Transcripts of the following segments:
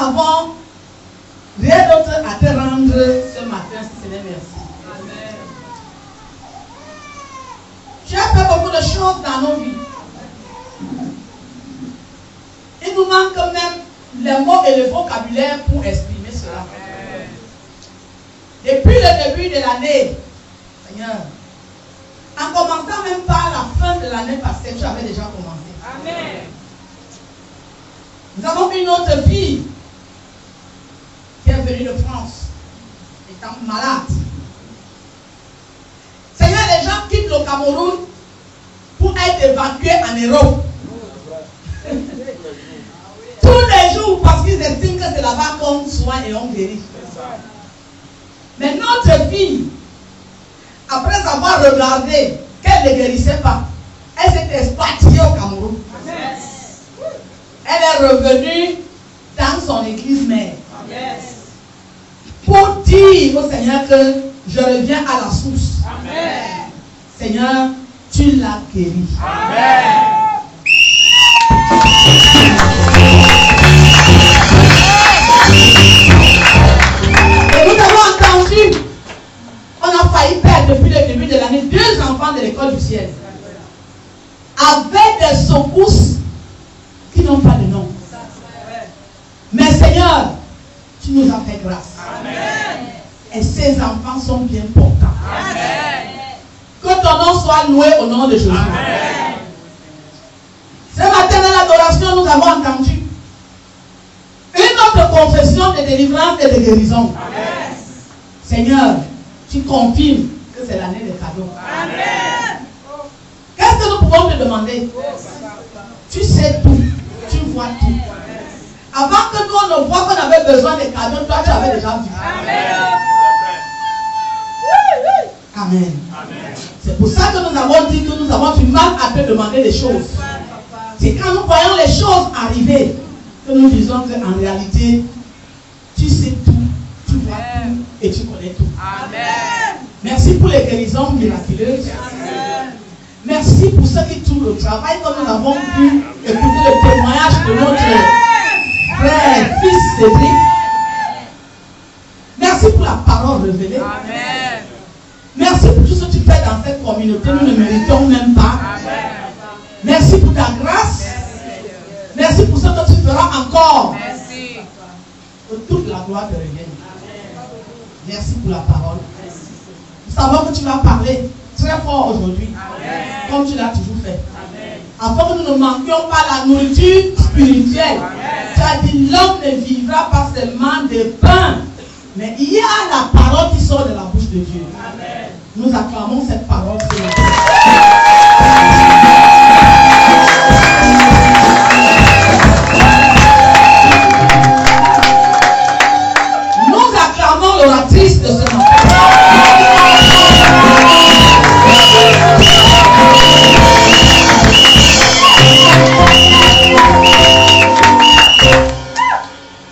n'avons rien d'autre à te rendre ce matin, si ce n'est merci. Amen. Tu as fait beaucoup de choses dans nos vies. Il nous manque même les mots et le vocabulaire pour exprimer cela. Amen. Depuis le début de l'année, Seigneur, en commençant même par la fin de l'année passée, tu avais déjà commencé. Amen. Nous avons une autre fille qui est venue de France, étant malade. Seigneur, les gens quittent le Cameroun pour être évacués en Europe. Tous les jours, parce qu'ils estiment que c'est là-bas qu'on soigne et on guérit. Mais notre fille, après avoir regardé qu'elle ne guérissait pas, elle s'est expatriée au Cameroun. Amen. Elle est revenue dans son église mère. Amen. Pour dire au Seigneur que je reviens à la source. Amen. Seigneur, tu l'as guéri. Amen. Et nous avons entendu, on a failli perdre depuis le début de l'année 2 enfants de l'école du ciel. Avec des secousses qui n'ont pas de nom. Mais Seigneur, tu nous as fait grâce. Amen. Et ces enfants sont bien portants. Amen. Que ton nom soit loué au nom de Jésus. Amen. Ce matin dans l'adoration, nous avons entendu une autre confession de délivrance et de guérison. Amen. Seigneur, tu confirmes que c'est l'année des cadeaux. Amen. Qu'est-ce que nous pouvons te demander? Tu sais tout, tu vois tout. Avant que nous on ne voit qu'on avait besoin de cadeaux, toi tu avais déjà vu. Amen. Amen. Amen. C'est pour ça que nous avons dit que nous avons du mal à te demander des choses. C'est quand nous voyons les choses arriver que nous disons qu'en réalité, tu sais tout, tu vois tout et tu connais tout. Amen. Merci pour les guérisons miraculeuses. Amen. Merci pour ceux qui trouvent le travail, comme nous avons pu écouter le témoignage de notre frère, fils Cédric. Merci pour la parole révélée. Amen. Merci pour tout ce que tu fais dans cette communauté. Nous ne méritons même pas. Amen. Merci pour ta grâce. Merci pour ce que tu feras encore. Merci. Que toute la gloire te revienne. Merci pour la parole. Nous savons que tu vas parler très fort aujourd'hui, comme tu l'as toujours fait. Amen. Afin que nous ne manquions pas la nourriture spirituelle. Amen. Tu as dit l'homme ne vivra pas seulement de pain, mais il y a la parole qui sort de la bouche de Dieu. Amen. Nous acclamons cette parole. Nous acclamons l'oratrice de ce matin.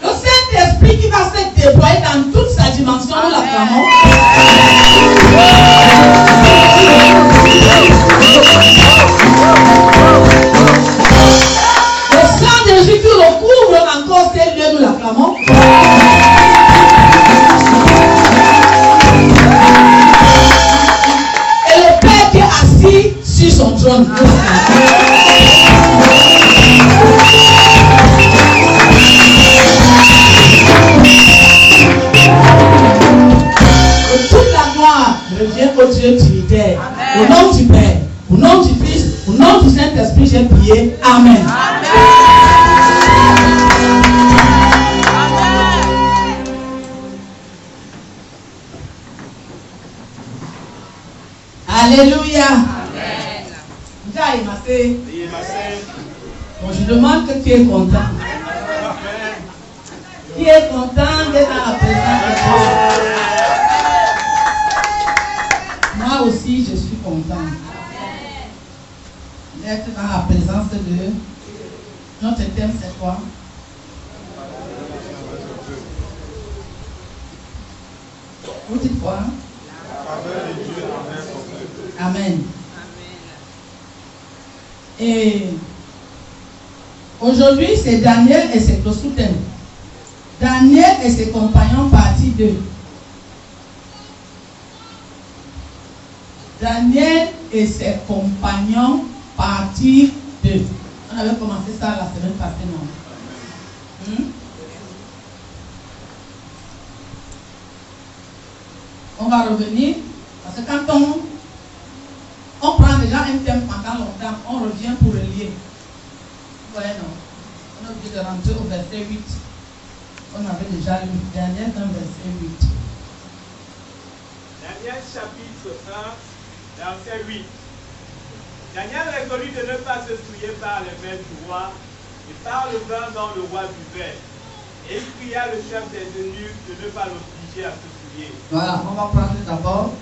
Le Saint-Esprit qui va se déployer dans toute sa dimension, nous l'acclamons. Le sang de Jésus qui recouvre encore ces lieux, nous l'acclamons. Et le Père qui est assis sur son trône. Toute la gloire revient au Dieu trinitaire. Au nom du Père, au nom du Fils, au nom du Saint-Esprit, j'ai prié. Amen. Amen. Alléluia. Amen. Bon, je demande que tu es content. Qui est content d'être dans la présence de Dieu? Moi aussi, je suis content d'être dans la présence de Dieu. Notre thème, c'est quoi? Vous dites quoi? Amen. Et aujourd'hui, c'est Daniel et c'est le sous-thème. Daniel et ses compagnons, partie 2. Daniel et ses compagnons, partie 2. On avait commencé ça la semaine passée, non? On va revenir, parce que quand on prend déjà un thème pendant longtemps, on revient pour le lier. Vous voyez, non? On a obligé de rentrer au verset 8. On avait déjà lu Daniel dans verset 8. Daniel chapitre 1, verset 8. Daniel résolut de ne pas se souiller par les mains du roi et par le vin dont le roi buvait. Et il pria le chef des eunuques de ne pas l'obliger à se souiller. Voilà, on va prendre d'abord.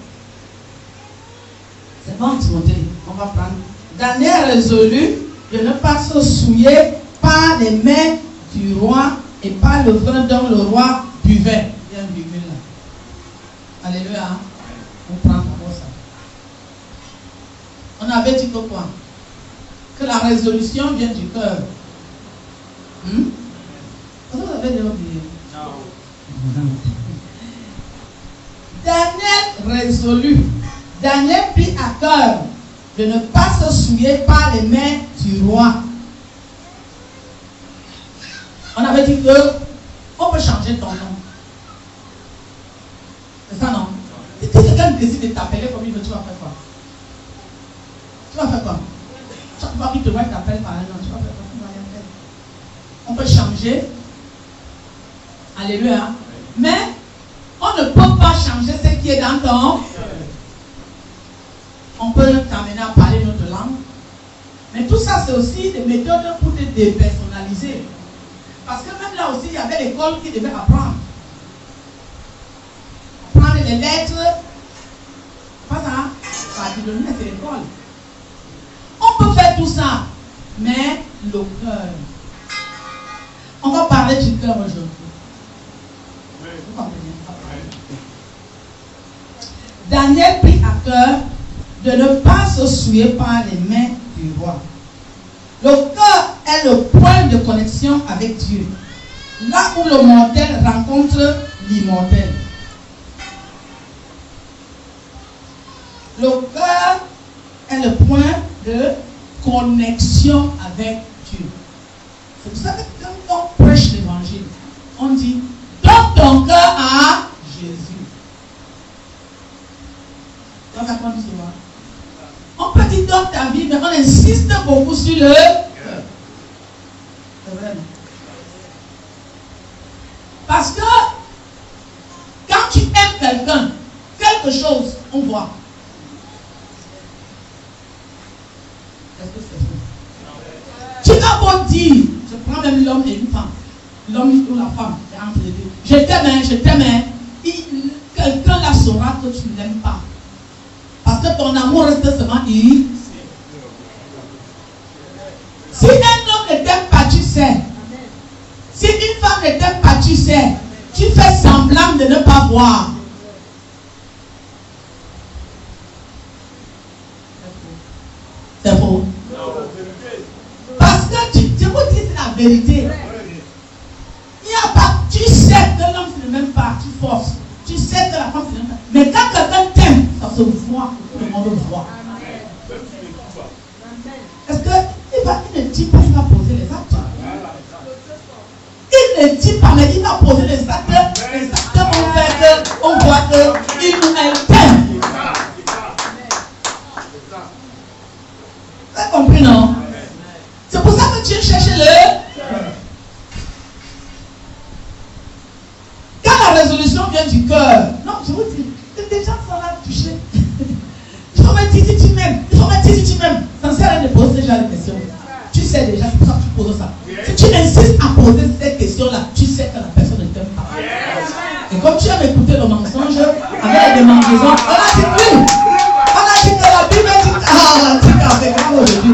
C'est bon, Timothée. On va prendre. Daniel résolut de ne pas se souiller par les mains du roi et par le vin dont le roi buvait. Il y a un virgule là. Alléluia. On prend d'abord ça. On avait dit que quoi? Que la résolution vient du cœur. Vous avez déjà oublié? Non. Daniel résolut. Daniel prit à cœur de ne pas se souiller par les mains du roi. On avait dit que on peut changer ton nom. C'est ça, non? Si quelqu'un décide de t'appeler comme il veut, tu vas faire quoi? Tu vas faire quoi? Chaque fois qu'il te voit, il t'appelle par un nom. Tu vas faire quoi? Tu vas rien faire. On peut changer. Alléluia. Mais on ne peut pas changer ce qui est dans ton. On peut t'amener à parler notre langue. Mais tout ça, c'est aussi des méthodes pour te dépersonnaliser. Parce que même là aussi, il y avait l'école qui devait apprendre. Apprendre les lettres. Pas ça. C'est l'école. On peut faire tout ça. Mais le cœur. On va parler du cœur aujourd'hui. Vous comprenez? Daniel prit à cœur de ne pas se souiller par les mains du roi. Le cœur est le point de connexion avec Dieu. Là où le mortel rencontre l'immortel. Le cœur est le point de connexion avec Dieu. C'est pour ça que quand on prêche l'évangile, on dit donne ton cœur à Jésus. On raconte souvent. On peut dire donne ta vie, mais on insiste beaucoup sur le cœur. C'est vrai, non? Parce que quand tu aimes quelqu'un, quelque chose, on voit. Est-ce que c'est vrai? Tu vas pas dire, je prends même l'homme et une femme. L'homme ou la femme, c'est entre les deux. Je t'aime, je t'aime. Quelqu'un là saura que tu ne l'aimes pas. Parce que ton amour reste seulement ici. Si un homme ne t'aime pas, tu sais. Si une femme ne t'aime pas, tu sais. Tu fais semblant de ne pas voir. C'est faux. Parce que je vous dis la vérité. Il n'y a pas, tu sais que l'homme ne m'aime pas, tu forces. Tu sais que la femme ne m'aime pas. Mais quand quelqu'un t'aime, ça se voit, tout le monde le voit. Est-ce qu'il ne dit pas, il va poser les actes. Il ne dit pas, mais il va poser les actes. Les actes vont faire qu'on voit qu'il ou elle t'aime. Vous avez compris, non? C'est pour ça que Dieu cherche quand la résolution vient du cœur, non, je vous dis, des gens sont là touchés. Il faut me dire si tu m'aimes. Il faut me dire si tu m'aimes. Ça ne sert à rien de poser ce genre de questions. Tu sais déjà, c'est pour ça que tu poses ça. Si tu insistes à poser cette question-là, tu sais que la personne ne t'aime pas. Et comme tu as écouté le mensonge avec des mengaisons, on a dit oui. On a dit que la Bible dit, c'est grave aujourd'hui.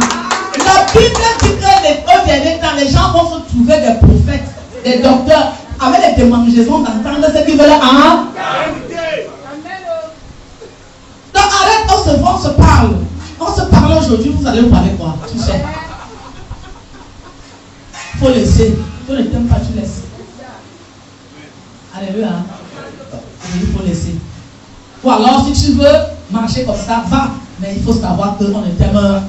La Bible dit que au dernier temps, les gens vont se trouver des prophètes, des docteurs, avec des démangeaisons d'entendre ce qu'ils veulent en. Donc arrête, on se parle. On se parle aujourd'hui, vous allez vous parler quoi? Tu sais. Il faut laisser. Tu ne t'aimes pas, tu laisses. Alléluia. Il faut laisser. Ou alors, si tu veux marcher comme ça, va. Mais il faut savoir qu'on ne t'aime pas.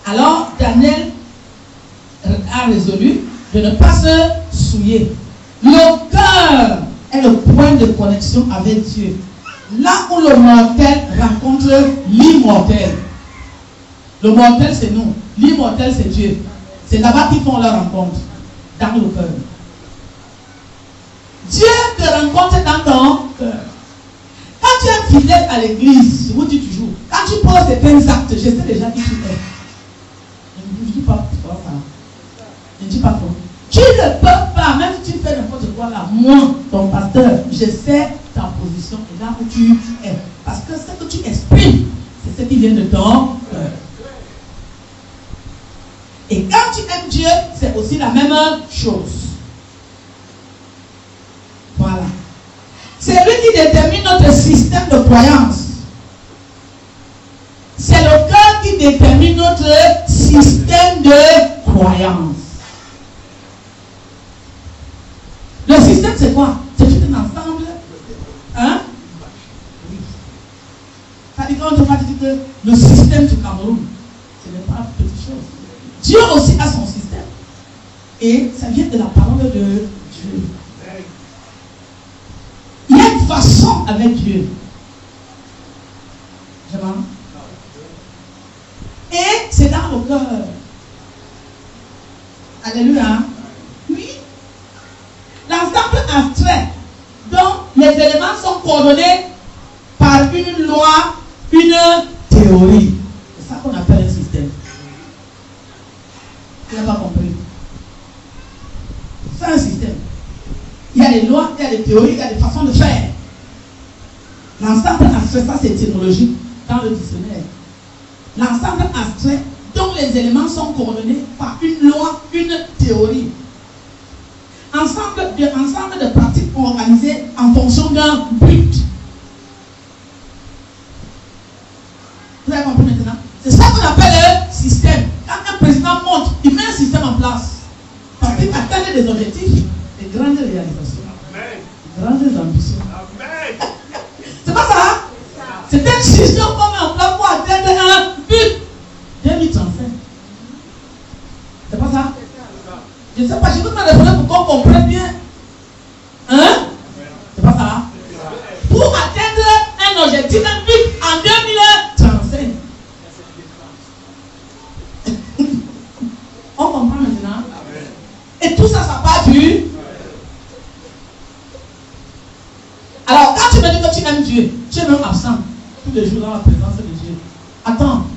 Alors, Daniel a résolu de ne pas se souiller. Le cœur est le point de connexion avec Dieu. Là où le mortel rencontre l'immortel. Le mortel, c'est nous. L'immortel, c'est Dieu. C'est là-bas qu'ils font leur rencontre. Dans le cœur. Dieu te rencontre dans ton cœur. Quand tu es fidèle à l'église, je vous dis toujours, quand tu poses certains actes, je sais déjà qui tu es. Je ne dis pas ça. Je ne dis pas trop. Tu ne peux pas, même si tu fais n'importe quoi là, moi, ton pasteur, je sais ta position et là où tu es. Parce que ce que tu exprimes, c'est ce qui vient de ton cœur. Et quand tu aimes Dieu, c'est aussi la même chose. Voilà. C'est lui qui détermine notre système de croyance. C'est le cœur qui détermine notre système de croyance. Le système, c'est quoi? C'est tout un ensemble. Hein? Oui. Ça dit qu'on ne peut pas dire que le système du Cameroun, ce n'est pas une petite chose. Dieu aussi a son système. Et ça vient de la parole de Dieu. Il y a une façon avec Dieu. Je vois. Et c'est dans le cœur. Alléluia. Oui. L'ensemble abstrait dont les éléments sont coordonnés par une loi, une théorie. C'est ça qu'on appelle un système. Tu n'as pas compris. C'est un système. Il y a des lois, il y a des théories, il y a des façons de faire. L'ensemble abstrait, ça c'est étymologique dans le dictionnaire. L'ensemble abstrait dont les éléments sont coordonnés par une loi, une théorie. Ensemble de pratiques organisées en fonction d'un but. Vous avez compris maintenant? C'est ça qu'on appelle un système. Quand un président monte, il met un système en place. Parce qu'il atteint des objectifs, des grandes réalisations. Amen. Des grandes ambitions. Amen. C'est pas ça? C'est un système qu'on met en place pour atteindre un but. 2035. C'est pas ça? Je ne sais pas, je vous demande de répondre pour qu'on comprenne bien. Hein? C'est pas ça? Pour atteindre un objectif, un but en 2035. On comprend maintenant? Et tout ça, ça part du. Alors, quand tu me dis que tu aimes Dieu, tu es même absent tous les jours dans la présence de Dieu. Attends.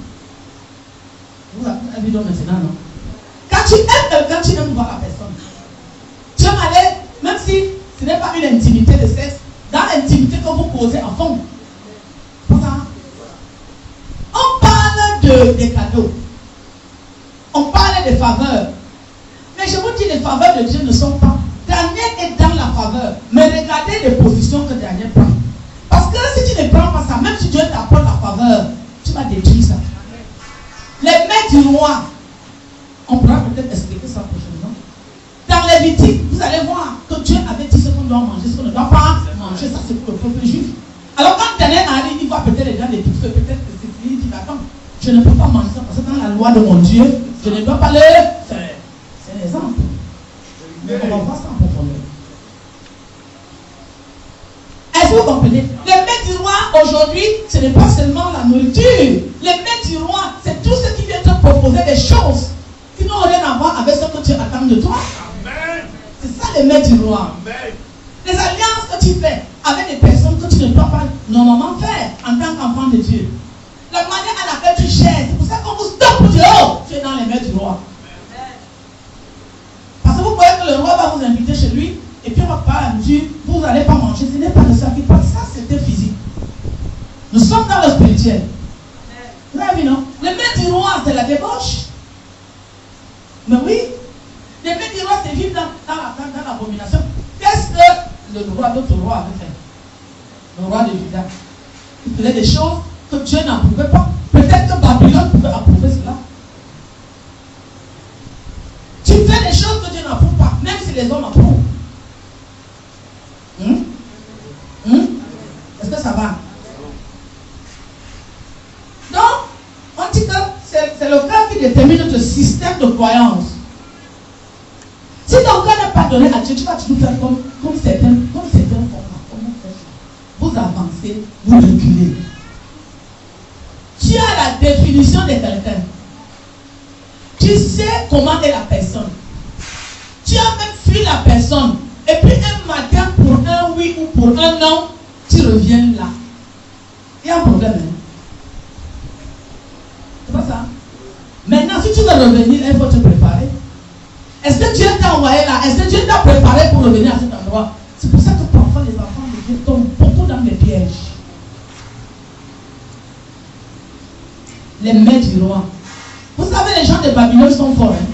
Vous avez vu maintenant, non? Quand tu aimes quelqu'un, tu aimes voir la personne. Tu aimes aller, même si ce n'est pas une intimité de sexe, dans l'intimité que vous posez à fond. Pour ça, on parle des cadeaux. On parle des faveurs. Mais je vous dis, les faveurs de Dieu ne sont pas. Daniel est dans la faveur. Mais regardez les positions que Daniel prend. Parce que si tu ne prends pas ça, même si Dieu t'apporte la faveur, tu vas détruire ça. Les mains du roi, on pourra peut-être expliquer ça prochainement. Dans Lévitique, vous allez voir que Dieu avait dit ce qu'on doit manger, ce qu'on ne doit pas manger. Ça, c'est pour le peuple juif. Alors, quand Daniel arrive, il voit peut-être les gens des petites feux, peut-être que c'est fini, il dit attends, je ne peux pas manger ça parce que dans la loi de mon Dieu, je ne dois pas le faire. C'est l'exemple. Mais on va voir ça en profondeur. Est-ce que vous comprenez? Les mains du roi aujourd'hui, ce n'est pas seulement la nourriture. Les mains du roi, c'est tout ce qui vient te proposer des choses qui n'ont rien à voir avec ce que tu attends de toi. Amen. C'est ça les mains du roi. Amen. Les alliances que tu fais avec des personnes que tu ne dois pas normalement faire en tant qu'enfant de Dieu. La manière à laquelle tu gères, c'est pour ça qu'on vous stoppe de haut. Tu es dans les mains du roi. Amen. Parce que vous voyez que le roi va vous inviter chez lui et puis on va parler à Dieu, vous n'allez pas manger. Ce n'est pas de ça qu'il parle. Ça, c'était physique. Nous sommes dans le spirituel. Vous avez vu, non? Les mains du roi, c'est la débauche. Mais oui, les mains du roi, c'est vivre dans l'abomination. Qu'est-ce que le roi, d'autres rois avait fait? Le roi de Juda. Il faisait des choses que Dieu n'approuvait pas. Peut-être que Babylone pouvait approuver cela. Tu fais des choses que Dieu n'approuve pas, même si les hommes approuvent. notre système de croyance. Si ton cœur n'est pas donné à Dieu, tu vas toujours faire comme certains font. Vous avancez, vous reculez. Tu as la définition de quelqu'un. Tu sais comment est la personne. Tu as même fui la personne. Et puis un matin, pour un oui ou pour un non, tu reviens là. Il y a un problème. Hein? C'est pas ça? Maintenant, si tu veux revenir, il faut te préparer. Est-ce que Dieu t'a envoyé là? Est-ce que Dieu t'a préparé pour revenir à cet endroit? C'est pour ça que parfois les enfants de Dieu tombent beaucoup dans les pièges. Les mains du roi. Vous savez, les gens de Babylone sont forts. Hein?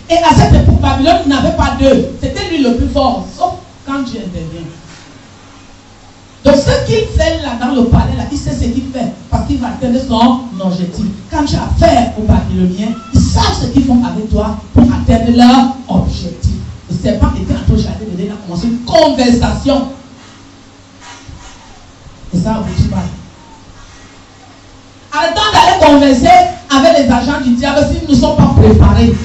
Et à cette époque, Babylone n'avait pas d'eux. C'était lui le plus fort, sauf quand Dieu intervient. Donc ce qu'il fait là dans le palais, là, il sait ce qu'il fait parce qu'il va atteindre son objectif. Quand tu as affaire aux Babyloniens, ils savent ce qu'ils font avec toi pour atteindre leur objectif. Le serpent était en train de chasser, il a commencé une conversation. Et ça aboutit mal. À le temps d'aller converser avec les agents du diable, s'ils ne sont pas préparés,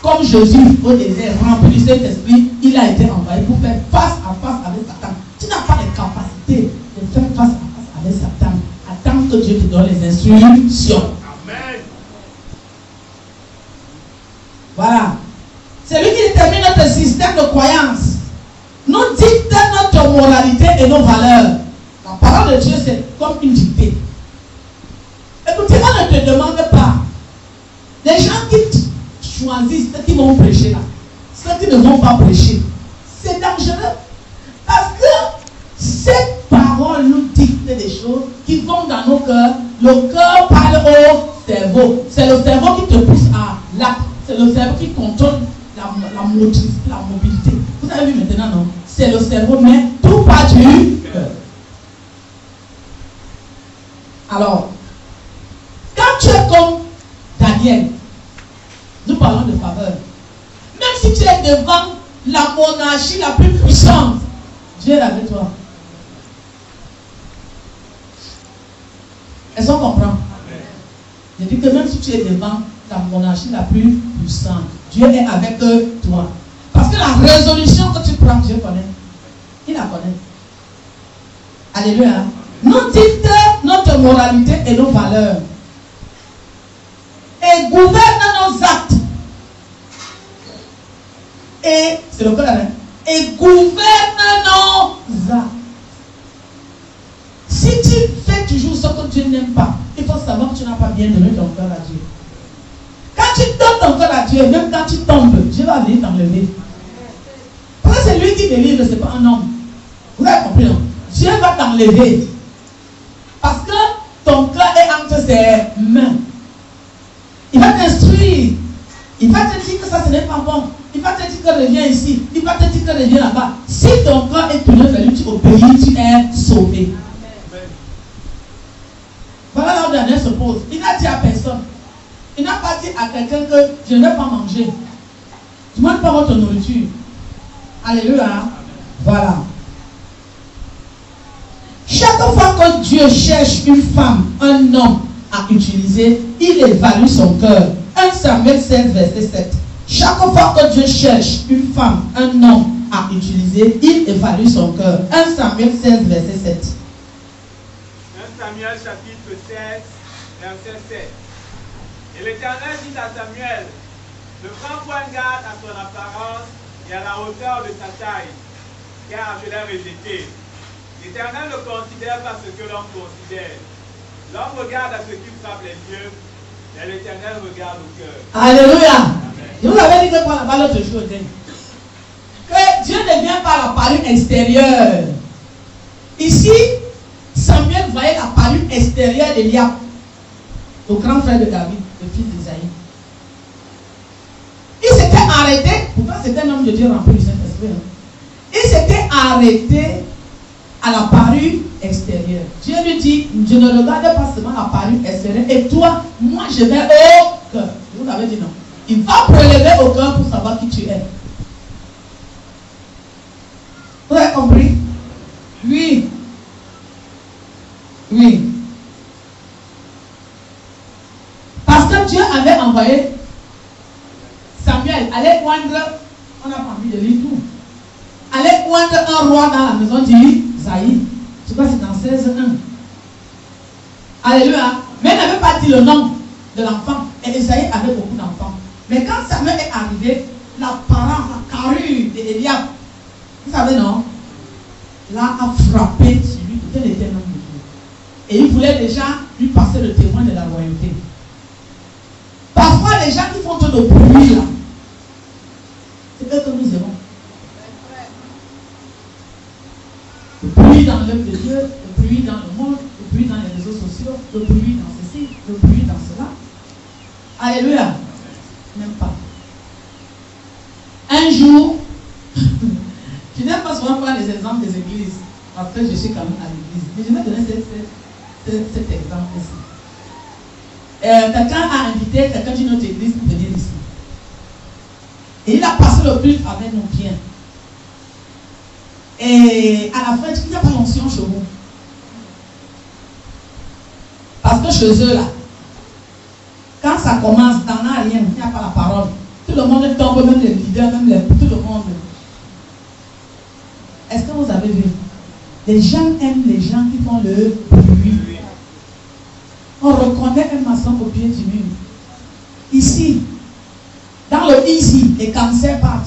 comme Jésus au désert, rempli de cet esprit, il a été envoyé pour faire face à face avec Satan. Tu n'as pas les capacités de faire face à face avec Satan. Attends que Dieu te donne les instructions. Amen. Voilà. C'est lui qui détermine notre système de croyance. Nous dicte notre moralité et nos valeurs. La parole de Dieu, c'est comme une dictée. Écoutez, on ne te demande pas. Les gens qui choisissent ceux qui vont prêcher là, ceux qui ne vont pas prêcher, c'est dangereux. Parce que cette parole nous dicte des choses qui vont dans nos cœurs. Le cœur parle au cerveau. C'est le cerveau qui te pousse à l'acte. C'est le cerveau qui contrôle la mobilité. Vous avez vu maintenant, non? C'est le cerveau, mais tout part du cœur. Alors, quand tu es comme Daniel, nous parlons de faveur. Même si tu es devant la monarchie la plus puissante, Dieu est avec toi. Est-ce qu'on comprend? Je dis que même si tu es devant la monarchie la plus puissante, Dieu est avec toi. Parce que la résolution que tu prends, Dieu connaît. Il la connaît. Alléluia. Nous dicte notre moralité et nos valeurs. Et gouverne nos actes. Et, c'est le cas, et gouverne nos actes. Si tu fais toujours ce que Dieu n'aime pas, il faut savoir que tu n'as pas bien donné ton cœur à Dieu. Quand tu donnes ton cœur à Dieu, même quand tu tombes, Dieu va venir t'enlever. Parce que c'est lui qui délivre, ce n'est pas un homme. Vous avez compris, non? Dieu va t'enlever. Parce que ton cœur est entre ses mains. Il va t'instruire. Il va te dire que ça, ce n'est pas bon. Il va te dire que reviens ici. Il va te dire que reviens là-bas. Si ton cœur est tourné vers lui, tu obéis, tu es sauvé. Amen. Voilà là où Daniel se pose. Il n'a dit à personne. Il n'a pas dit à quelqu'un que je ne vais pas manger. Tu ne manges pas votre nourriture. Alléluia. Amen. Voilà. Chaque fois que Dieu cherche une femme, un homme à utiliser, il évalue son cœur. 1 Samuel 16, verset 7. Chaque fois que Dieu cherche une femme, un homme à utiliser, il évalue son cœur. 1 Samuel 16, verset 7. 1 Samuel chapitre 16, verset 7. Et l'Éternel dit à Samuel, ne prends point garde à son apparence et à la hauteur de sa taille, car je l'ai rejeté. L'Éternel ne considère pas ce que l'homme considère. L'homme regarde à ce qui frappe les yeux, mais l'Éternel regarde au cœur. Alléluia. Je vous avais dit que pour là-bas l'autre jour, que Dieu ne vient pas à la parure extérieure. Ici, Samuel voyait la parure extérieure d'Eliab, le grand frère de David, le fils d'Isaïe. Il s'était arrêté, pourtant c'était un homme de Dieu rempli du Saint-Esprit. Il s'était arrêté à la parure extérieure. Dieu lui dit, je ne regarde pas seulement la parure extérieure, et toi, moi je vais au cœur. Vous avez dit non. Il va prélever au cœur pour savoir qui tu es. Vous avez compris? Oui. Oui. Parce que Dieu avait envoyé voyez, Samuel allait oindre, on n'a pas envie de lire tout, allait oindre un roi dans la maison d'Isaïe. Je crois que c'est dans 16:1. Alléluia. Mais il n'avait pas dit le nom de l'enfant. Et Isaïe avait beaucoup d'enfants. Mais quand Samuel est arrivé, l'apparence, la carrure d'Eliab, vous savez non, là a frappé sur lui, tel était l'homme de Dieu. Et il voulait déjà lui passer le témoin de la royauté. Parfois, les gens qui font tout le bruit là, c'est eux que nous aimons. Le bruit dans l'œuvre de Dieu, le bruit dans le monde, le bruit dans les réseaux sociaux, le bruit dans ceci, le bruit dans cela. Alléluia. Même pas. Un jour, je n'aime pas souvent prendre les exemples des églises, parce que je suis quand même à l'église. Mais je vais donner cet exemple-ci. Quelqu'un a invité quelqu'un d'une autre église pour venir ici. Et il a passé le culte avec nous bien. Et à la fin, il n'y a pas l'onction chez vous. Parce que chez eux, là, quand ça commence, t'en as rien, il n'y a pas la parole. Tout le monde tombe, même les leaders, tout le monde. Est-ce que vous avez vu? Les gens aiment les gens qui font le bruit. On reconnaît un maçon au pied du mur. Ici, dans le ici, les cancers partent.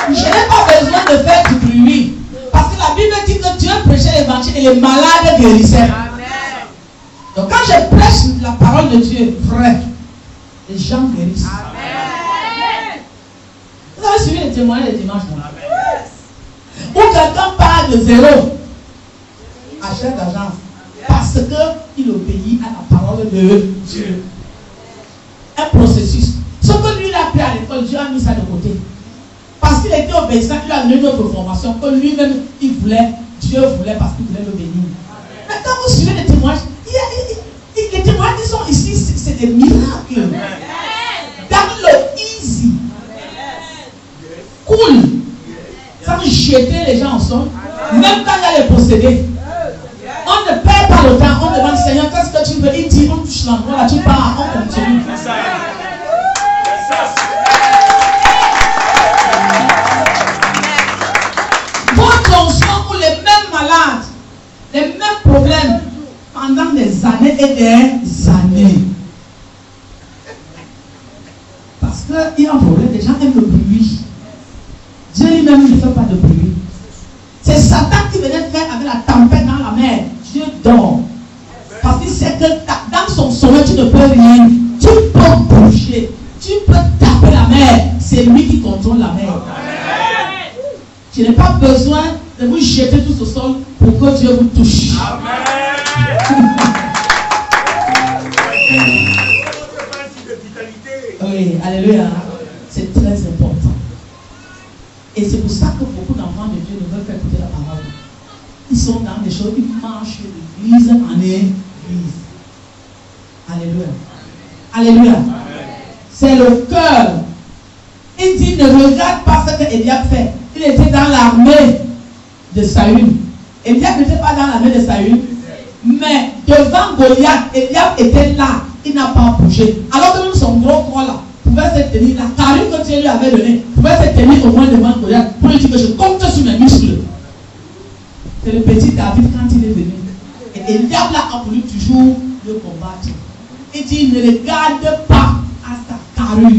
Je n'ai pas besoin de faire du bruit. Parce que la Bible dit que Dieu prêchait l'évangile et les malades guérissaient. Donc quand je prêche la parole de Dieu vraie, les gens guérissent. Amen. Vous avez suivi les témoignages des dimanches, non? Où quelqu'un parle de zéro à chef d'agence parce qu'il obéit à la parole de Dieu. Un processus. Ce que lui il a appris à l'école, Dieu a mis ça de côté. Parce qu'il était obéissant, il a donné une autre formation que lui-même, il voulait, Dieu voulait parce qu'il voulait le bénir. Mais quand vous suivez les témoignages, les témoignages qui sont ici, c'est des miracles. Dans le easy, cool, sans jeter les gens ensemble, même quand il y a les procédés. On ne perd pas le temps, on demande Seigneur, qu'est-ce que tu veux? Il dit, on touche l'endroit, là, tu pars, on continue. Votre onction pour les mêmes malades, les mêmes problèmes, pendant des années et des années. Parce qu'il y a un problème, les gens aiment le bruit. Dieu lui-même ne fait pas de bruit. C'est Satan qui venait faire avec la tempête dans la mer. Dieu dort. Parce qu'il sait que dans son sommeil, tu ne peux rien. Tu peux bouger. Tu peux taper la mer. C'est lui qui contrôle la mer. Tu n'as pas besoin de vous jeter tous au sol pour que Dieu vous touche. Oui, alléluia. C'est très important. Et c'est pour ça que beaucoup d'enfants de Dieu ne veulent pas écouter la parole. Ils sont dans des choses, ils marchent d'église en église. Alléluia. Alléluia. C'est le cœur. Il dit, ne regarde pas ce que Eliab fait. Il était dans l'armée de Saül. Eliab n'était pas dans l'armée de Saül. Mais devant Goliath, Eliab était là. Il n'a pas bougé. Alors que même son gros corps là pouvait se tenir. La carrure que Dieu lui avait donnée pouvait se tenir au moins devant Goliath pour lui dire que je compte sur mes muscles. C'est le petit David quand il est venu. Et Eliab là a voulu toujours le combattre. Il dit, ne regarde pas à sa carrure.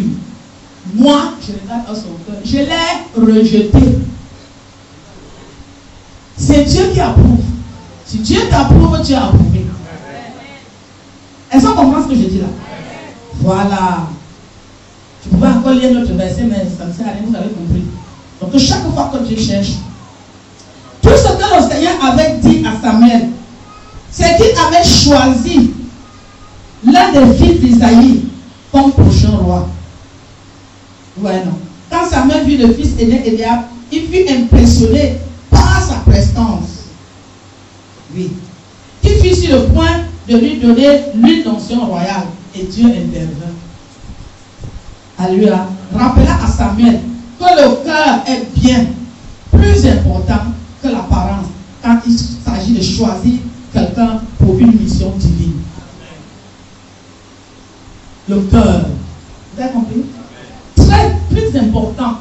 Moi, je regarde à son cœur. Je l'ai rejeté. C'est Dieu qui approuve. Si Dieu t'approuve, tu as approuvé. Est-ce qu'on comprend ce que je dis là? Voilà. Je pouvais encore lire notre verset, mais ça ne sert à rien, vous avez compris. Donc chaque fois que Dieu cherche, tout ce que le Seigneur avait dit à Samuel, c'est qu'il avait choisi l'un des fils d'Isaïe comme prochain roi. Ouais, non. Quand Samuel vit le fils aîné Eliab, il fut impressionné par sa prestance. Oui. Il fut sur le point de lui donner l'huile d'onction royale. Et Dieu intervint. Alléluia. Rappela à Samuel que le cœur est bien plus important que l'apparence quand il s'agit de choisir quelqu'un pour une mission divine. Le cœur. Vous avez compris? Très plus important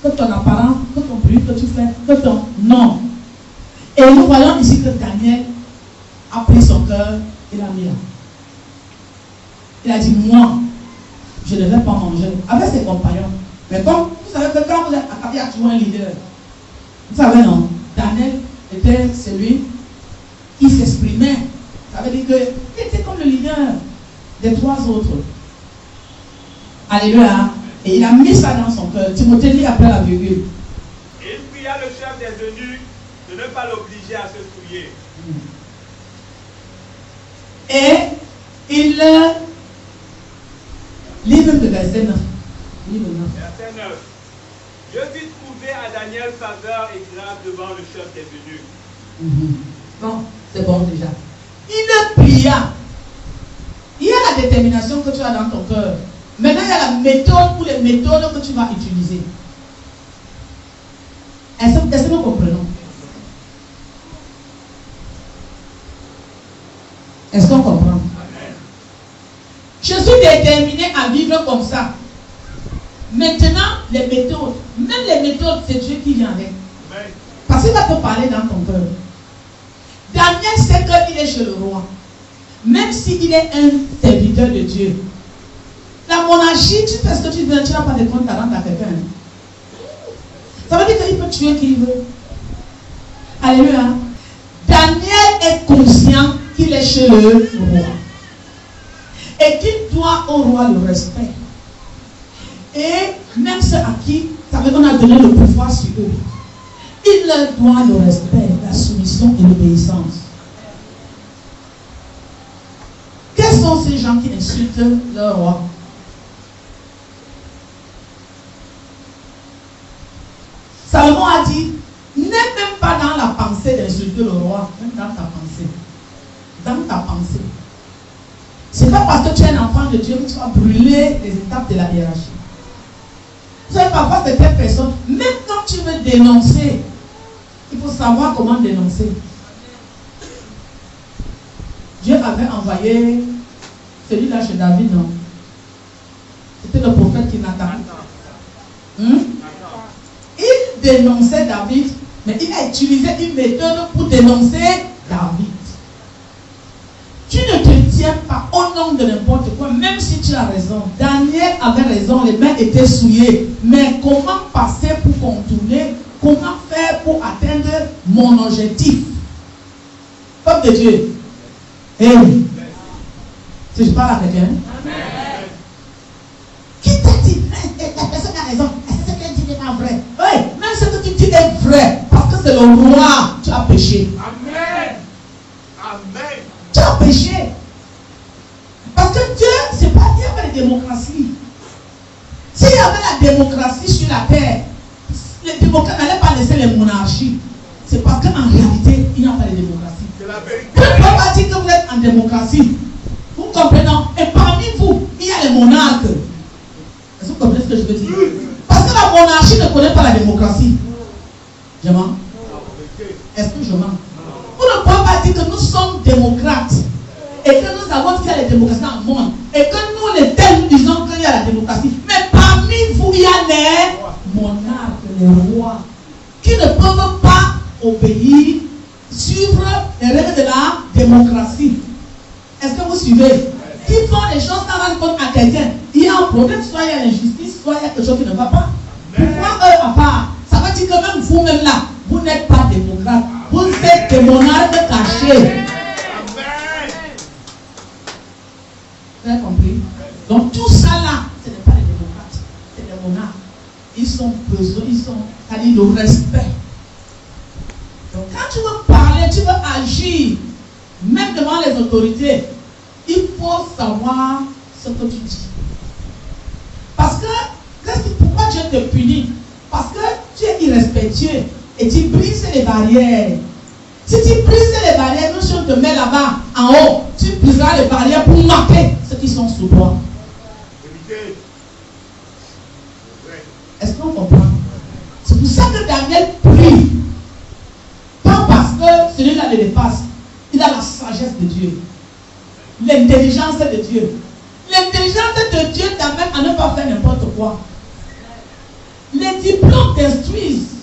que ton apparence, que ton bruit que tu fais, que ton... Non. Et nous voyons ici que Daniel a pris son cœur et l'a mis là. Il a dit, moi, je ne vais pas manger avec ses compagnons. Mais comme vous savez que quand vous êtes attaqué à trouver un leader, vous savez non, Daniel était celui qui s'exprimait. Ça veut dire qu'il était comme le leader des trois autres. Alléluia. Et il a mis ça dans son cœur. Timothée dit après la virgule. Et il pria le chef des eunuques de ne pas l'obliger à se souiller. Et il livre de verset 9. Livre 9. Verset 9. Je vis trouver à Daniel faveur et grâce devant le chef des eunuques. Bon, c'est bon déjà. Il pria. Il y a la détermination que tu as dans ton cœur. Maintenant, il y a la méthode ou les méthodes que tu vas utiliser. Est-ce que nous comprenons? Est-ce qu'on comprend? Je suis déterminé à vivre comme ça. Maintenant, les méthodes, même les méthodes, c'est Dieu qui vient avec. Parce qu'il va te parler dans ton cœur. Daniel sait qu'il est chez le roi. Même s'il est un serviteur de Dieu. La monarchie, tu fais ce que tu veux, tu n'as pas de compte à rendre à quelqu'un. Ça veut dire qu'il peut tuer qui il veut. Alléluia. Daniel est conscient qu'il est chez le roi. Et qu'il doit au roi le respect. Et même ceux à qui, ça veut dire qu'on a donné le pouvoir sur eux. Il leur doit le respect, la soumission et l'obéissance. Quels sont ces gens qui insultent leur roi? Salomon a dit, n'aie même pas dans la pensée d'insulter le roi, même dans ta pensée. Dans ta pensée. Ce n'est pas parce que tu es un enfant de Dieu que tu vas brûler les étapes de la hiérarchie. Vous savez, parfois certaines personnes, même quand tu veux dénoncer, il faut savoir comment dénoncer. Dieu avait envoyé celui-là chez David, non? C'était le prophète qui Nathan. Il dénonçait David, mais il a utilisé une méthode pour dénoncer David. Tu ne te tiens pas au nom de n'importe quoi, même si tu as raison. Daniel avait raison, les mains étaient souillées. Mais comment passer pour contourner? Comment faire pour atteindre mon objectif? Peuple de Dieu. Eh oui. Si je parle à quelqu'un. Qui t'a dit? La personne a raison. Est-ce que ce qu'elle dit n'est pas vrai? Oui, même ce que tu dis est vrai. Parce que c'est le roi. Tu as péché. Amen. Amen. Tu as péché. Parce que Dieu, c'est pas qu'il y avait la démocratie. S'il y avait la démocratie sur la terre, les démocrates n'allaient pas laisser les monarchies. C'est parce qu'en réalité, il n'y a pas de démocratie. C'est la vérité. Vous ne pouvez pas dire que vous êtes en démocratie. Vous comprenez? Et parmi vous, il y a les monarques. Est-ce que vous comprenez ce que je veux dire? Parce que la monarchie ne connaît pas la démocratie. Je mens? Est-ce que je mens? Vous ne pouvez pas dire que nous sommes démocrates et que nous avons qu'il y a la démocratie dans le monde et que nous, les tels, nous disons qu'il y a la démocratie. Mais parmi vous, il y a les monarques, les rois, qui ne peuvent pas obéir, suivre les règles de la démocratie. Est-ce que vous suivez? Qui font les choses sans rendre compte à quelqu'un. Il y a un problème, soit il y a l'injustice, soit il y a quelque chose qui ne va pas. Pourquoi eux à part? Ça veut dire que même vous-même là, vous n'êtes pas démocrate. Vous êtes des monarques cachés. Vous avez compris? Donc tout ça là, ce n'est pas les démocrates, c'est les monarques. Ils sont besoin, ils sont, c'est-à-dire le respect. Donc quand tu veux parler, tu veux agir, même devant les autorités, il faut savoir ce que tu dis. Parce que, pourquoi Dieu te punit? Parce que tu es irrespectueux et tu brises les barrières. Si tu brises les barrières, nous si on te met là-bas, en haut, tu briseras les barrières pour marquer ceux qui sont sous toi. Est-ce qu'on comprend? C'est pour ça que Daniel prie. Pas parce que celui-là le dépasse, Il a la sagesse de Dieu. L'intelligence de Dieu. L'intelligence de Dieu t'amène à ne pas faire n'importe quoi. Les diplômes t'instruisent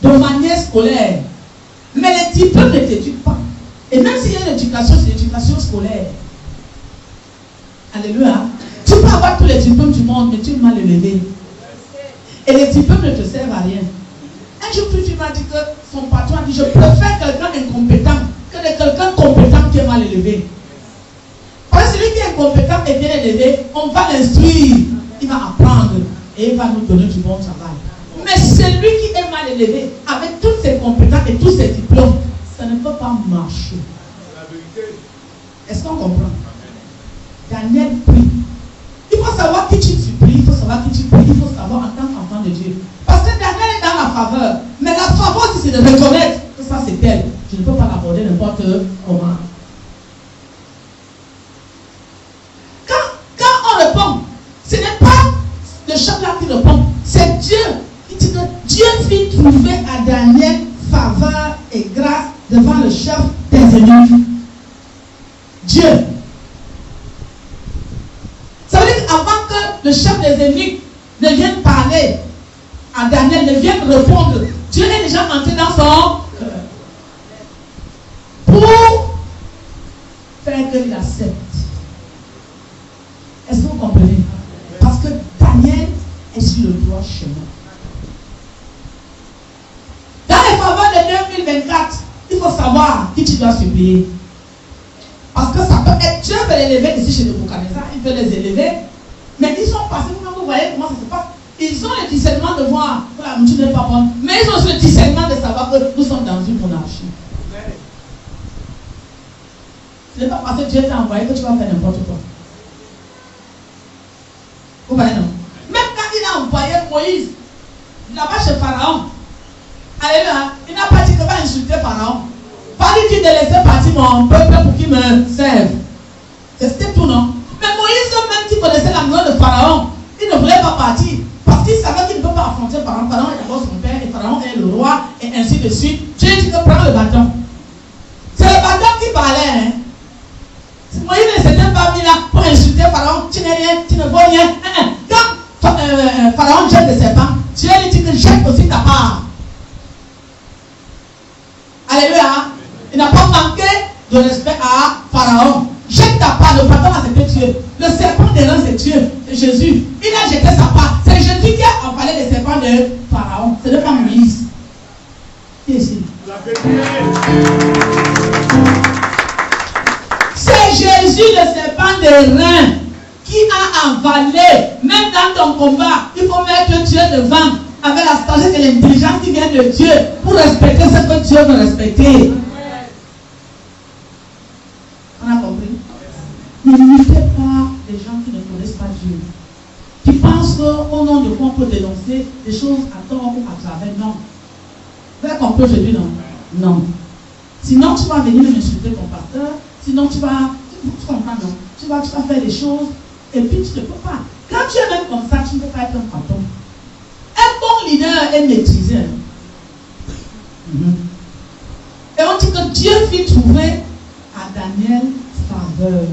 de manière scolaire. Mais les diplômes ne t'éduquent pas. Et même s'il y a l'éducation, c'est l'éducation scolaire. Alléluia. Tu peux avoir tous les diplômes du monde, mais tu es mal élevé. Et les diplômes ne te servent à rien. Un jour, tu m'as dit que son patron a dit, je préfère quelqu'un incompétent que quelqu'un compétent qui est mal élevé. Parce que celui qui est incompétent et bien élevé, on va l'instruire. Il va apprendre et il va nous donner du bon travail. Mais celui qui est mal élevé, avec toutes ses compétences et tous ses diplômes, ça ne peut pas marcher. Est-ce qu'on comprend? Daniel prie. Il faut savoir qui tu supplies, il faut savoir qui tu pries, il faut savoir en tant qu'enfant de Dieu. Parce que Daniel est dans la faveur. Mais la faveur, si c'est de reconnaître que ça c'est elle, je ne peux pas l'aborder n'importe comment. Quand on répond, ce n'est pas le chef là qui répond, c'est Dieu qui dit que Dieu fit trouver à Daniel faveur et grâce devant le chef des ennemis. Dieu. Ça veut dire qu'avant que le chef des ennemis ne vienne parler à Daniel, ne vienne répondre, Dieu est déjà entré dans son cœur pour faire qu'il accepte. Est-ce que vous comprenez? Parce que Daniel est sur le droit chemin. Dans les faveurs de 2024, il faut savoir qui tu dois supplier. Parce que ça peut être, Dieu veut les élever ici chez Nebuchadnezzar, il veut les élever, mais ils sont passés, vous voyez comment ça se passe. Ils ont le discernement de voir que la nourriture n'est pas bonne, mais ils ont aussi le discernement de savoir que nous sommes dans une monarchie. Ce n'est pas parce que Dieu t'a envoyé que tu vas faire n'importe quoi. Vous voyez, non? Même quand il a envoyé Moïse là-bas chez Pharaon, alléluia, il n'a pas dit que va insulter Pharaon. Pas lui qui de laisser partir mon peuple pour qu'il me serve. C'était tout, non? Mais Moïse, même qui connaissait la maison de Pharaon, il ne voulait pas partir. Parce qu'il savait qu'il ne peut pas affronter Pharaon. Pharaon est d'abord son père et Pharaon est le roi et ainsi de suite. Dieu dit que prends le bâton. C'est le bâton qui parlait. Hein? Moïse ne s'était pas mis là pour insulter Pharaon. Tu n'es rien, tu ne vaux rien. Quand Pharaon jette des serpents, Dieu lui dit que jette aussi ta part. Alléluia. Il n'a pas manqué de respect à Pharaon. Jette ta part, le bâton là c'était Dieu. Le serpent des reins c'est Dieu, c'est Jésus. Il a jeté sa part. C'est Jésus qui a empalé les serpents de Pharaon. Ce n'est pas Moïse. Qui est ici? C'est Jésus le serpent des reins qui a avalé. Même dans ton combat, il faut mettre Dieu devant avec la sagesse et l'intelligence qui vient de Dieu pour respecter ce que Dieu veut respecter. On a compris? N'imitez pas les gens qui ne connaissent pas Dieu. Qui pensent qu'au nom de quoi on peut dénoncer des choses à tort ou à travers. Non. Vous avez compris aujourd'hui, non? Non. Sinon, tu vas venir m'insulter ton pasteur. Sinon, tu comprends, non? Tu vas faire des choses et puis tu ne peux pas. Quand tu es même comme ça, tu ne peux pas être un patron. Un bon leader est maîtrisé. Et on dit que Dieu fit trouver à Daniel faveur.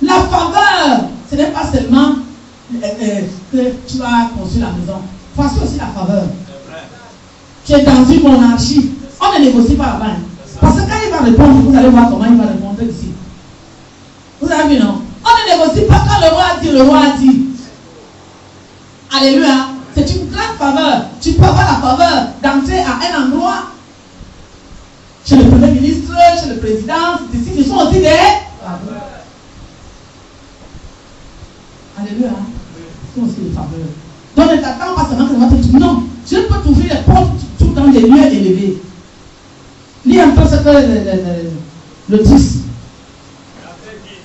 La faveur, ce n'est pas seulement que tu vas construire la maison. Voici aussi la faveur. Tu es dans une monarchie. On ne négocie pas là-bas. Parce que quand il va répondre, vous allez voir comment il va répondre ici. Vous avez vu, non? On ne négocie pas quand le roi a dit, le roi a dit. Alléluia. C'est une grande faveur. Tu peux avoir la faveur d'entrer à un endroit. Chez le premier ministre, chez le président, ici, ils sont aussi des faveurs. Alléluia. Ils sont aussi des faveurs. Donc ne t'attends pas seulement que ça va te dire non. Dieu peut t'ouvrir les portes tout dans des lieux élevés. Lis un peu ce que le 10. Verset 10.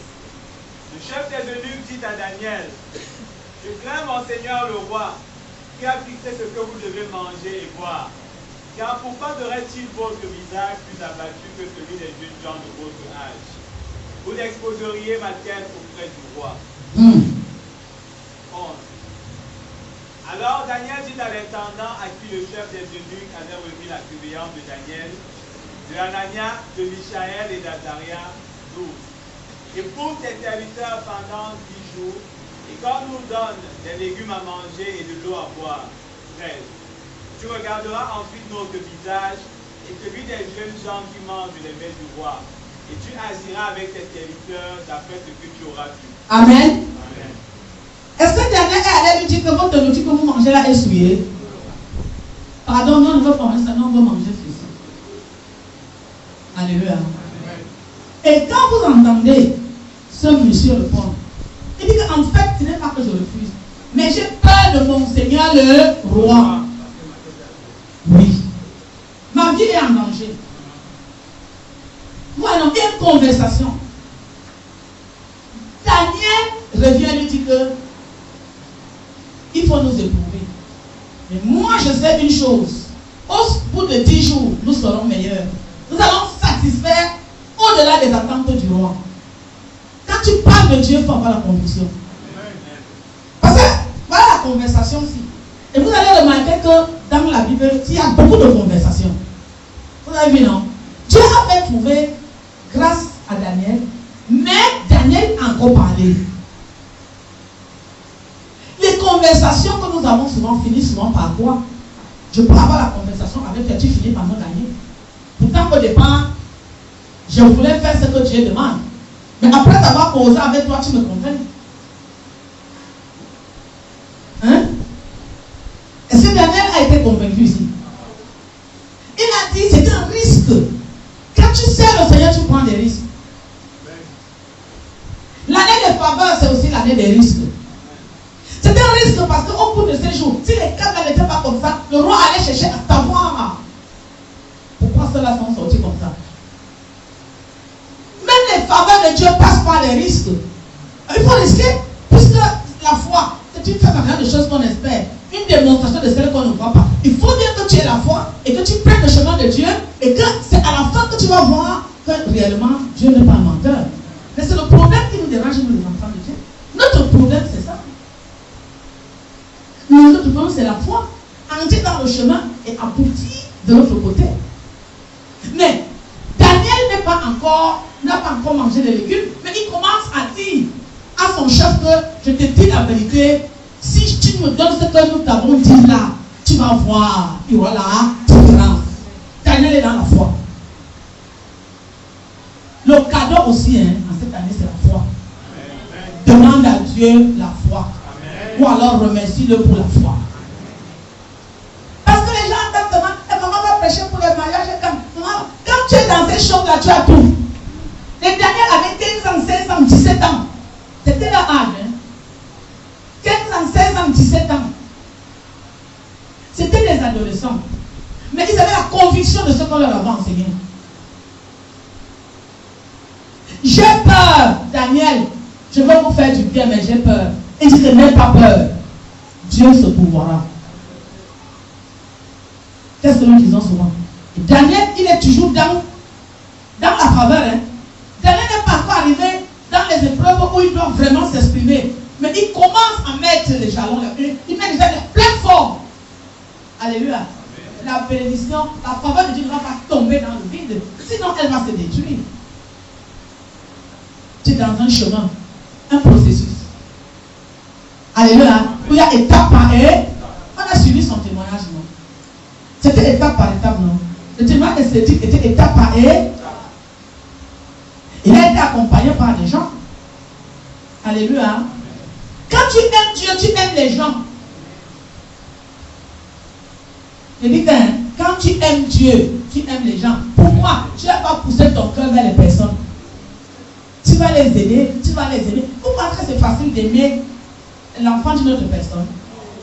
Le chef des eunuques dit à Daniel, je plains mon Seigneur le roi, qui a fixé ce que vous devez manger et boire. Car pourquoi devrait-il votre visage plus abattu que celui des jeunes gens de votre âge? Vous exposeriez ma tête auprès du roi. 11. Alors Daniel dit à l'intendant à qui le chef des eunuques avait remis la surveillance de Daniel, de Anania, de Michaël et d'Azaria, 12. Et pour tes serviteurs pendant 10 jours, et quand nous donne des légumes à manger et de l'eau à boire, 13. Tu regarderas ensuite notre visage et celui des jeunes gens qui mangent les mets du roi. Et tu agiras avec tes serviteurs d'après ce que tu auras vu. Amen. Amen. Est-ce que Daniel est allé lui dire que votre nourriture que vous mangez là est souillée? Pardon, non, on ne veut pas manger ça, non, on veut manger ceci. Alléluia. Amen. Et quand vous entendez ce monsieur répondre, il dit qu'en fait, ce n'est pas que je refuse, mais j'ai peur de mon Seigneur le roi. Oui. Ma vie est en danger. Voilà, une conversation. Daniel revient et lui dit que il faut nous éprouver. Mais moi, je sais une chose. Au bout de 10 jours, nous serons meilleurs. Nous allons satisfaire au-delà des attentes du roi. Quand tu parles de Dieu, il faut avoir la conviction. Parce que, voilà la conversation aussi. Et vous allez remarquer que dans la Bible, il y a beaucoup de conversations. Vous avez vu, non? Dieu a fait trouver grâce à Daniel, mais Daniel a encore parlé. Les conversations que nous avons souvent finissent souvent par quoi? Je peux avoir la conversation avec toi, tu finis par me gagner. Pourtant, au départ, je voulais faire ce que Dieu demande. Mais après avoir causé avec toi, tu me comprends? Hein? Est-ce que Daniel a été convaincu ici? Il a dit c'est un risque. Quand tu sais le Seigneur, tu prends des risques. L'année de faveur, c'est aussi l'année des risques. C'est un risque parce qu'au bout de ces jours, si les câbles n'étaient pas comme ça, le roi allait chercher à savoir pourquoi ceux-là sont sortis comme ça. Même les faveurs de Dieu passent par les risques. Il faut risquer, puisque la foi, c'est une façon de choses qu'on espère. Une démonstration de celle qu'on ne voit pas. Il faut dire que tu es la foi et que tu prennes le chemin de Dieu et que c'est à la fin que tu vas voir que réellement Dieu n'est pas un menteur. Mais c'est le problème qui nous dérange, nous les enfants de Dieu. Notre problème, c'est ça. Notre problème, c'est la foi. Entrer dans le chemin et aboutir de l'autre côté. Mais Daniel n'a pas encore mangé les légumes, mais il commence à dire à son chef que je te dis la vérité. Si tu me donnes ce que nous t'avons dit là, tu vas voir, il y aura la différence. Daniel est dans la foi. Le cadeau aussi, en cette année, c'est la foi. Amen. Demande à Dieu la foi. Amen. Ou alors remercie-le pour la foi. Parce que les gens entendent seulement, et maman va prêcher pour les mariages. Quand tu es dans ces choses-là, tu as tout. Et Daniel avait 15 ans, 16 ans, 17 ans. C'était leur âge. 15 ans, 16 ans, 17 ans. C'était des adolescents. Mais ils avaient la conviction de ce qu'on leur avait enseigné. J'ai peur, Daniel. Je veux vous faire du bien, mais j'ai peur. Et je n'ai pas peur. Dieu se pourvoira. Qu'est-ce que nous disons souvent? Et Daniel, il est toujours dans la faveur. Daniel n'est pas encore arrivé dans les épreuves où il doit vraiment s'exprimer. Mais il commence à mettre les jalons. Il met déjà des plateformes. Alléluia. La bénédiction, la faveur de Dieu ne va pas tomber dans le vide. Sinon, elle va se détruire. Tu es dans un chemin, un processus. Alléluia. Où il y a étape par étape. On a suivi son témoignage, non? C'était étape par étape, non? Le témoignage esthétique était étape par étape. Il a été accompagné par des gens. Alléluia. Quand tu aimes Dieu, tu aimes les gens. Je dis que quand tu aimes Dieu, tu aimes les gens. Pourquoi? Tu n'as pas poussé ton cœur vers les personnes. Tu vas les aider, tu vas les aider. Vous pensez que c'est facile d'aimer l'enfant d'une autre personne?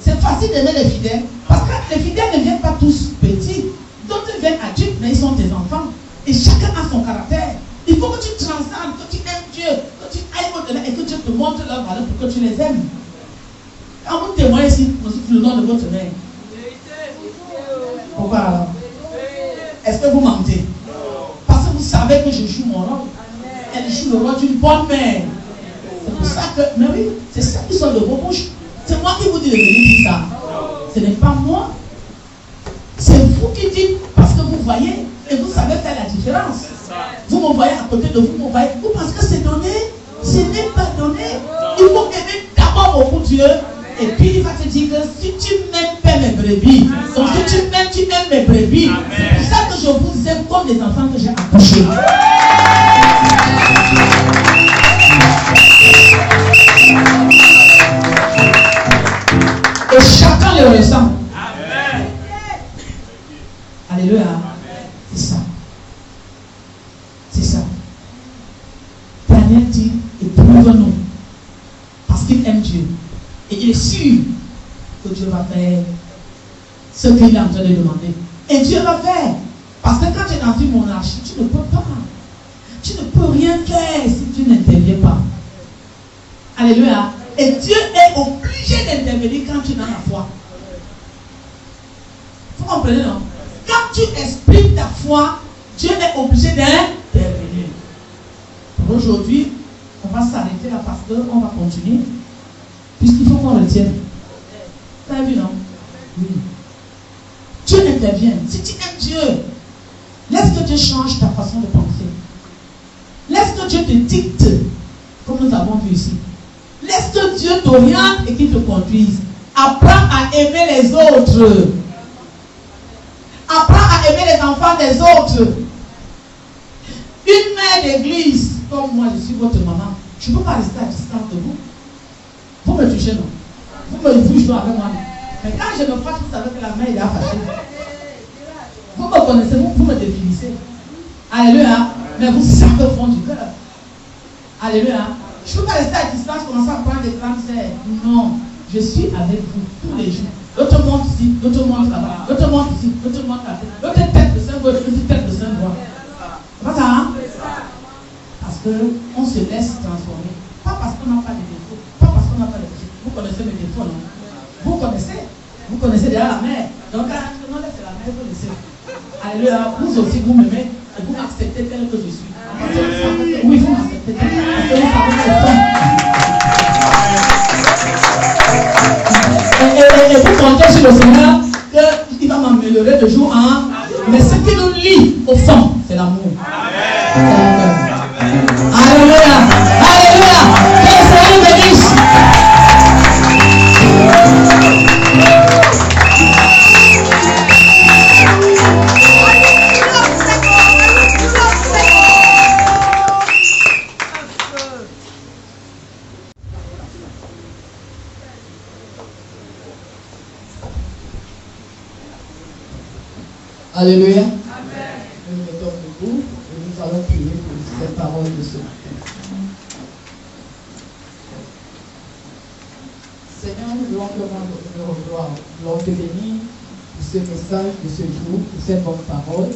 C'est facile d'aimer les fidèles. Parce que les fidèles ne viennent pas tous petits. D'autres viennent adultes, mais ils sont tes enfants. Et chacun a son caractère. Il faut que tu transcendes, que tu aimes Dieu, que tu ailles au-delà et que Dieu te montre leur valeur pour que tu les aimes. Quand vous témoignez ici, le nom de votre mère. Pourquoi alors? Est-ce que vous mentez? Parce que vous savez que je joue mon rôle. Elle joue le rôle d'une bonne mère. C'est pour ça que, mais oui, c'est ça qui sort de vos bouches. C'est moi qui vous dis de venir dire ça. Ce n'est pas moi. C'est vous qui dites parce que vous voyez. Et vous savez faire la différence. Vous me voyez à côté de vous, vous voyez. Vous pensez que c'est donné? Ce n'est pas donné. Il faut aimer d'abord beaucoup Dieu. Et puis il va te dire que si tu m'aimes pas mes brebis, donc si tu aimes mes brebis. C'est pour ça que je vous aime comme les enfants que j'ai accouchés. Et chacun le ressent. Amen. Alléluia. C'est ça. C'est ça. Daniel dit, éprouve-nous. Parce qu'il aime Dieu. Et il est sûr que Dieu va faire ce qu'il est en train de demander. Et Dieu va faire. Parce que quand tu es dans une monarchie, tu ne peux pas. Tu ne peux rien faire si tu n'interviens pas. Alléluia. Et Dieu est obligé d'intervenir quand tu as la foi. Vous comprenez, non? Quand tu exprimes ta foi, Dieu est obligé d'intervenir. Pour aujourd'hui, on va s'arrêter là parce qu'on va continuer. Puisqu'il faut qu'on retienne. Tu as vu, non? Oui. Dieu intervient. Si tu aimes Dieu, laisse que Dieu change ta façon de penser. Laisse que Dieu te dicte, comme nous avons vu ici. Laisse que Dieu t'oriente et qu'il te conduise. Apprends à aimer les autres. Apprends à aimer les enfants des autres. Une mère d'église, comme moi, je suis votre maman, je ne peux pas rester à distance de vous. Vous me touchez, non? Vous jouez avec moi. Mais quand je me fâche, vous savez que la main est là fâchée. Vous me connaissez, vous me définissez. Alléluia. Mais vous savez au fond du cœur. Alléluia. Je ne peux pas rester à distance, commencer à prendre des grandes sœurs. Non. Je suis avec vous tous les jours. L'autre monte ici, l'autre monte là-bas, l'autre monte ici, l'autre monte là-bas. L'autre tête de Saint-Bois, l'autre tête de Saint-Bois. C'est pas ça, hein? Parce qu'on se laisse transformer. Pas parce qu'on n'a pas de défauts. Pas parce qu'on n'a pas de défauts. Vous connaissez mes défauts, non? Vous connaissez déjà la mère. Donc, quand on laisse la mère, vous laissez. Alléluia. Vous aussi, vous m'aimez et vous m'acceptez tel que je suis. Oui, vous m'acceptez tel que je suis. Et vous comptez sur le Seigneur qu'il va m'améliorer de jour en jour. Mais ce qui nous lie au fond, c'est l'amour. Alléluia. Alléluia. Que le Seigneur bénisse. Alléluia. Amen. Nous nous mettons debout et nous allons prier pour cette parole de ce matin. Seigneur, nous voulons te gloire. Nous voulons te bénir pour ce message de ce jour, pour cette bonne parole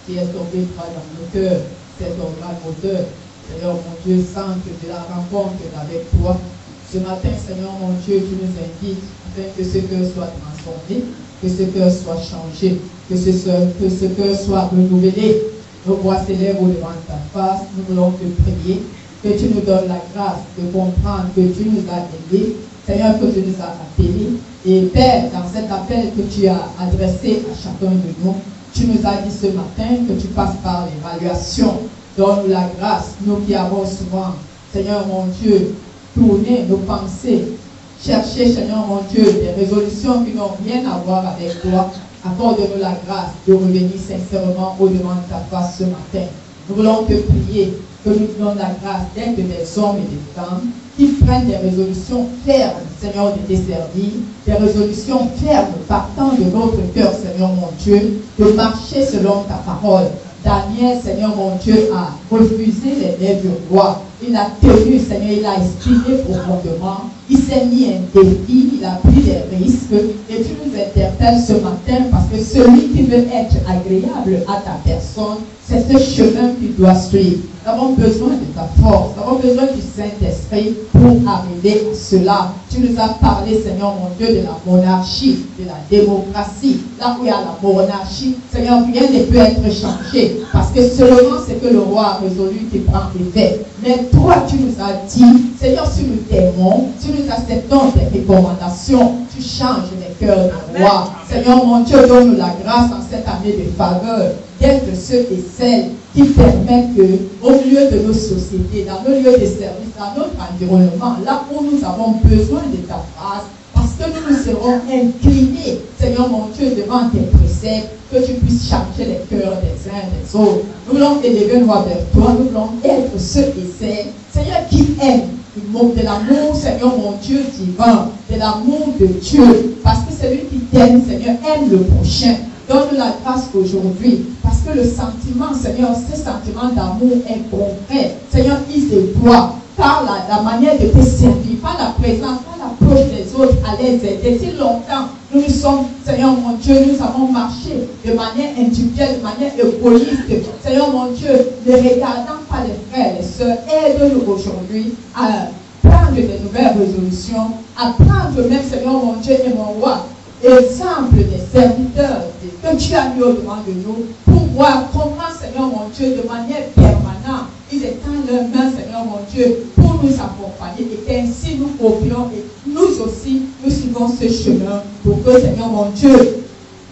qui est tombée dans nos cœurs, cet organe moteur. Seigneur mon Dieu, centre de la rencontre avec toi. Ce matin, Seigneur mon Dieu, tu nous invites afin que ce cœur soit transformé, que ce cœur soit changé, que ce cœur soit renouvelé. Nos voix s'élèvent au-devant de ta face. Nous voulons te prier, que tu nous donnes la grâce de comprendre que tu nous as aidés, Seigneur, que tu nous as appelés. Et Père, dans cet appel que tu as adressé à chacun de nous, tu nous as dit ce matin que tu passes par l'évaluation. Donne-nous la grâce, nous qui avons souvent, Seigneur mon Dieu, tourné nos pensées, chercher, Seigneur mon Dieu, des résolutions qui n'ont rien à voir avec toi. Accorde-nous la grâce de revenir sincèrement au-devant de ta face ce matin. Nous voulons te prier que nous donnions la grâce d'être des hommes et des femmes qui prennent des résolutions fermes, Seigneur, de te servir, des résolutions fermes partant de notre cœur, Seigneur mon Dieu, de marcher selon ta parole. Daniel, Seigneur mon Dieu, a refusé les lèvres du roi. Il a tenu, Seigneur, il a exprimé profondément. Il s'est mis un défi, il a pris des risques. Et tu nous interpelles ce matin parce que celui qui veut être agréable à ta personne, c'est ce chemin qu'il doit suivre. Nous avons besoin de ta force, nous avons besoin du Saint-Esprit pour arriver à cela. Tu nous as parlé, Seigneur mon Dieu, de la monarchie, de la démocratie. Là où il y a la monarchie, Seigneur, rien ne peut être changé. Parce que seulement c'est que le roi a résolu qui prend effet. Mais toi, tu nous as dit, Seigneur, si nous t'aimons, si nous acceptons tes recommandations, tu changes les cœurs de roi. Seigneur mon Dieu, donne-nous la grâce en cette année de faveur d'être ceux et celles qui permettent que, au milieu de nos sociétés, dans nos lieux de service, dans notre environnement, là où nous avons besoin de ta grâce, parce que nous nous serons inclinés, Seigneur mon Dieu, devant tes préceptes, que tu puisses changer les cœurs des uns et des autres. Nous voulons élever nos voix vers toi, nous voulons être ceux et celles, Seigneur, qui aiment. Il manque de l'amour, Seigneur mon Dieu divin, de l'amour de Dieu, parce que celui qui t'aime, Seigneur, aime le prochain. Donne la grâce aujourd'hui, parce que le sentiment, Seigneur, ce sentiment d'amour est concret. Seigneur, il se doit, par la manière de te servir, par la présence, par l'approche des autres, à les aider. Si longtemps, nous sommes, Seigneur mon Dieu, nous avons marché de manière individuelle, de manière égoïste. Seigneur mon Dieu, ne regardant pas les frères, les sœurs, aide-nous aujourd'hui à prendre de nouvelles résolutions, à prendre même, Seigneur mon Dieu et mon roi, exemple des serviteurs que tu as mis au-devant de nous pour voir comment, Seigneur mon Dieu, de manière permanente, ils étendent leurs mains, Seigneur mon Dieu, pour nous accompagner et qu'ainsi nous copions et nous aussi, nous suivons ce chemin pour que, Seigneur mon Dieu,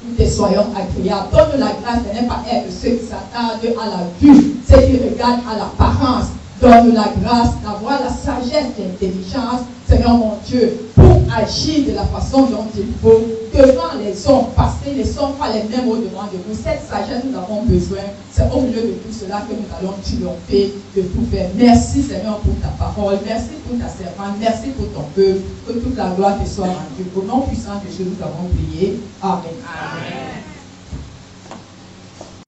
nous te soyons agréables. Donne la grâce de ne pas être ceux qui s'attardent à la vue, ceux qui regardent à l'apparence. Donne la grâce d'avoir la sagesse et l'intelligence, Seigneur mon Dieu, pour agir de la façon dont il faut devant les hommes, parce qu'ils ne sont pas les mêmes au-devant de nous. Cette sagesse, nous avons besoin. C'est au milieu de tout cela que nous allons triompher de tout faire. Merci, Seigneur, pour ta parole. Merci pour ta servante. Merci pour ton peuple. Que toute la gloire te soit rendue. Au nom puissant de Jésus, nous avons prié. Amen. Amen.